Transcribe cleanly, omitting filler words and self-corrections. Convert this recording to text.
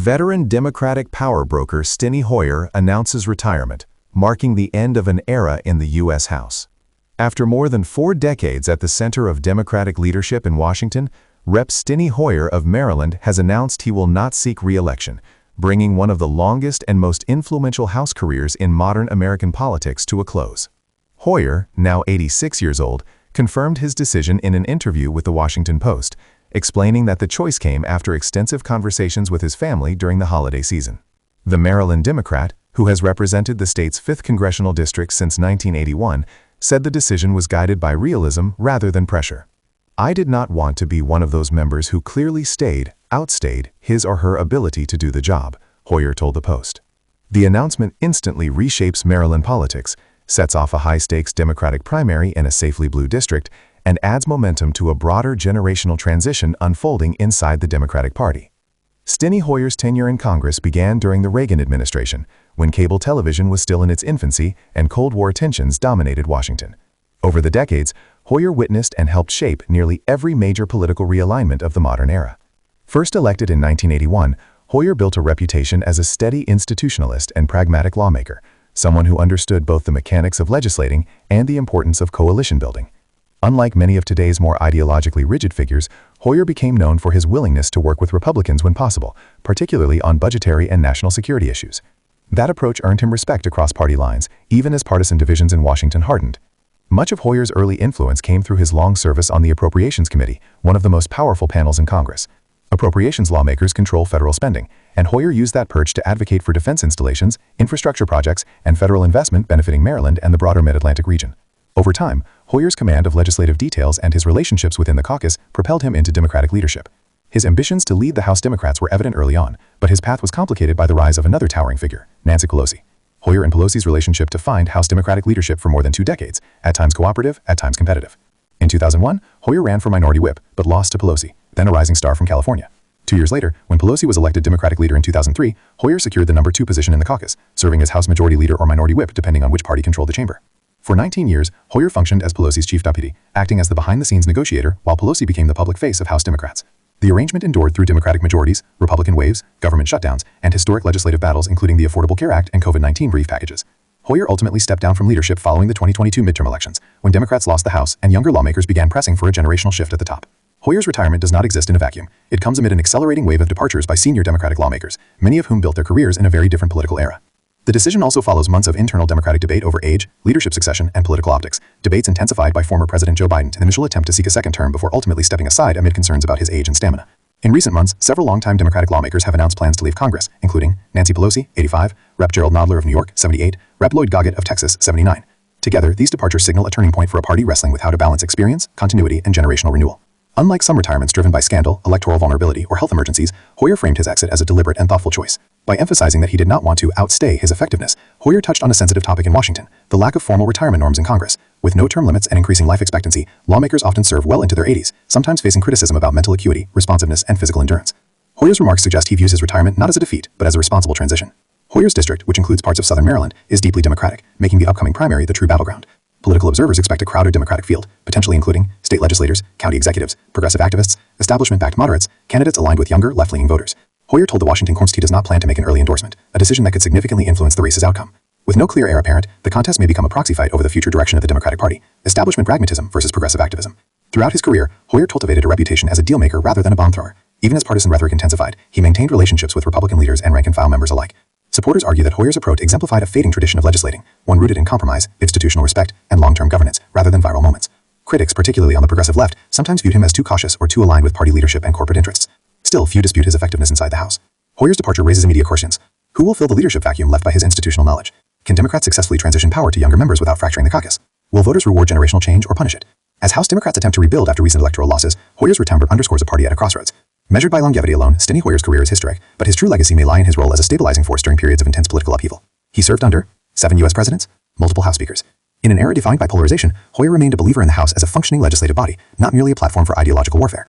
Veteran Democratic power broker Steny Hoyer announces retirement, marking the end of an era in the U.S. House. After more than 4 decades at the center of Democratic leadership in Washington, Rep. Steny Hoyer of Maryland has announced he will not seek re-election, bringing one of the longest and most influential House careers in modern American politics to a close. Hoyer, now 86 years old, confirmed his decision in an interview with The Washington Post, explaining that the choice came after extensive conversations with his family during the holiday season. The Maryland Democrat, who has represented the state's 5th congressional district since 1981, said the decision was guided by realism rather than pressure. "I did not want to be one of those members who clearly outstayed his or her ability to do the job," Hoyer told the Post. The announcement instantly reshapes Maryland politics, sets off a high-stakes Democratic primary in a safely blue district, and adds momentum to a broader generational transition unfolding inside the Democratic Party. Steny Hoyer's tenure in Congress began during the Reagan administration, when cable television was still in its infancy and Cold War tensions dominated Washington. Over the decades, Hoyer witnessed and helped shape nearly every major political realignment of the modern era. First elected in 1981, Hoyer built a reputation as a steady institutionalist and pragmatic lawmaker, someone who understood both the mechanics of legislating and the importance of coalition building. Unlike many of today's more ideologically rigid figures, Hoyer became known for his willingness to work with Republicans when possible, particularly on budgetary and national security issues. That approach earned him respect across party lines, even as partisan divisions in Washington hardened. Much of Hoyer's early influence came through his long service on the Appropriations Committee, one of the most powerful panels in Congress. Appropriations lawmakers control federal spending, and Hoyer used that perch to advocate for defense installations, infrastructure projects, and federal investment benefiting Maryland and the broader Mid-Atlantic region. Over time, Hoyer's command of legislative details and his relationships within the caucus propelled him into Democratic leadership. His ambitions to lead the House Democrats were evident early on, but his path was complicated by the rise of another towering figure, Nancy Pelosi. Hoyer and Pelosi's relationship defined House Democratic leadership for more than 2 decades, at times cooperative, at times competitive. In 2001, Hoyer ran for minority whip, but lost to Pelosi, then a rising star from California. 2 years later, when Pelosi was elected Democratic leader in 2003, Hoyer secured the number 2 position in the caucus, serving as House Majority Leader or Minority Whip depending on which party controlled the chamber. For 19 years, Hoyer functioned as Pelosi's chief deputy, acting as the behind-the-scenes negotiator while Pelosi became the public face of House Democrats. The arrangement endured through Democratic majorities, Republican waves, government shutdowns, and historic legislative battles including the Affordable Care Act and COVID-19 relief packages. Hoyer ultimately stepped down from leadership following the 2022 midterm elections, when Democrats lost the House and younger lawmakers began pressing for a generational shift at the top. Hoyer's retirement does not exist in a vacuum. It comes amid an accelerating wave of departures by senior Democratic lawmakers, many of whom built their careers in a very different political era. The decision also follows months of internal Democratic debate over age, leadership succession, and political optics, debates intensified by former President Joe Biden in the initial attempt to seek a second term before ultimately stepping aside amid concerns about his age and stamina. In recent months, several longtime Democratic lawmakers have announced plans to leave Congress, including Nancy Pelosi, 85, Rep. Gerald Nadler of New York, 78, Rep. Lloyd Goggett of Texas, 79. Together, these departures signal a turning point for a party wrestling with how to balance experience, continuity, and generational renewal. Unlike some retirements driven by scandal, electoral vulnerability, or health emergencies, Hoyer framed his exit as a deliberate and thoughtful choice. By emphasizing that he did not want to outstay his effectiveness, Hoyer touched on a sensitive topic in Washington, the lack of formal retirement norms in Congress. With no term limits and increasing life expectancy, lawmakers often serve well into their 80s, sometimes facing criticism about mental acuity, responsiveness, and physical endurance. Hoyer's remarks suggest he views his retirement not as a defeat, but as a responsible transition. Hoyer's district, which includes parts of southern Maryland, is deeply Democratic, making the upcoming primary the true battleground. Political observers expect a crowded Democratic field, potentially including state legislators, county executives, progressive activists, establishment-backed moderates, candidates aligned with younger, left-leaning voters. Hoyer told the Washington Post he does not plan to make an early endorsement, a decision that could significantly influence the race's outcome. With no clear heir apparent, the contest may become a proxy fight over the future direction of the Democratic Party, establishment pragmatism versus progressive activism. Throughout his career, Hoyer cultivated a reputation as a deal-maker rather than a bomb-thrower. Even as partisan rhetoric intensified, he maintained relationships with Republican leaders and rank-and-file members alike. Supporters argue that Hoyer's approach exemplified a fading tradition of legislating, one rooted in compromise, institutional respect, and long-term governance, rather than viral moments. Critics, particularly on the progressive left, sometimes viewed him as too cautious or too aligned with party leadership and corporate interests. Still, few dispute his effectiveness inside the House. Hoyer's departure raises immediate questions. Who will fill the leadership vacuum left by his institutional knowledge? Can Democrats successfully transition power to younger members without fracturing the caucus? Will voters reward generational change or punish it? As House Democrats attempt to rebuild after recent electoral losses, Hoyer's retirement underscores a party at a crossroads. Measured by longevity alone, Steny Hoyer's career is historic, but his true legacy may lie in his role as a stabilizing force during periods of intense political upheaval. He served under 7 U.S. presidents, multiple House speakers. In an era defined by polarization, Hoyer remained a believer in the House as a functioning legislative body, not merely a platform for ideological warfare.